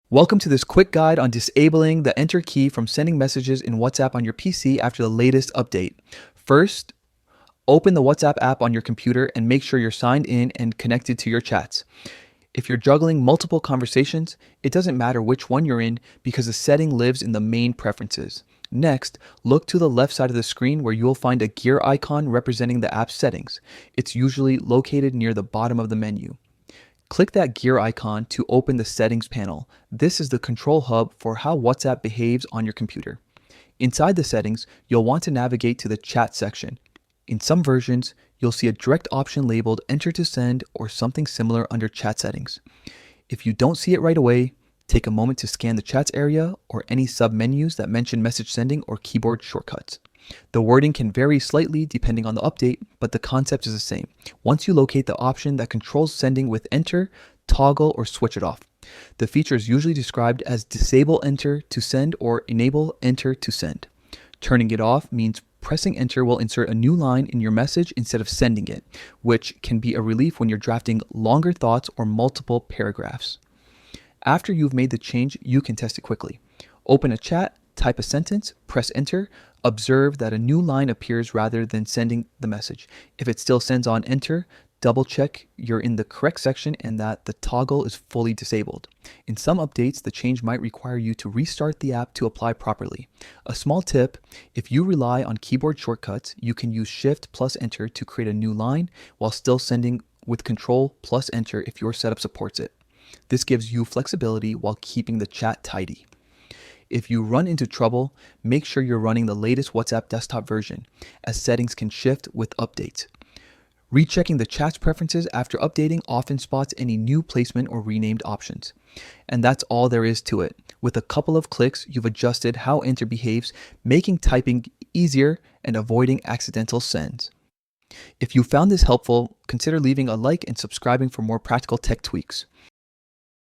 Welcome to this quick guide on disabling the enter key from sending messages in WhatsApp on your PC after the latest update. First, open the WhatsApp app on your computer and make sure you're signed in and connected to your chats. If you're juggling multiple conversations, it doesn't matter which one you're in because the setting lives in the main preferences. Next, look to the left side of the screen where you'll find a gear icon representing the app's settings. It's usually located near the bottom of the menu. Click that gear icon to open the settings panel. This is the control hub for how WhatsApp behaves on your computer. Inside the settings, you'll want to navigate to the chat section. In some versions, you'll see a direct option labeled enter to send or something similar under chat settings. If you don't see it right away, take a moment to scan the chats area or any sub-menus that mention message sending or keyboard shortcuts. The wording can vary slightly depending on the update, but the concept is the same. Once you locate the option that controls sending with enter, toggle or switch it off. The feature is usually described as disable enter to send or enable enter to send. Turning it off means pressing enter will insert a new line in your message instead of sending it, which can be a relief when you're drafting longer thoughts or multiple paragraphs. After you've made the change, you can test it quickly. Open a chat, type a sentence, press enter, observe that a new line appears rather than sending the message. If it still sends on enter, double check you're in the correct section and that the toggle is fully disabled. In some updates, the change might require you to restart the app to apply properly. A small tip, if you rely on keyboard shortcuts, you can use Shift plus Enter to create a new line while still sending with Control plus Enter if your setup supports it. This gives you flexibility while keeping the chat tidy. If you run into trouble, make sure you're running the latest WhatsApp desktop version, as settings can shift with updates. Rechecking the chat's preferences after updating often spots any new placement or renamed options. And that's all there is to it. With a couple of clicks, you've adjusted how enter behaves, making typing easier and avoiding accidental sends. If you found this helpful, consider leaving a like and subscribing for more practical tech tweaks.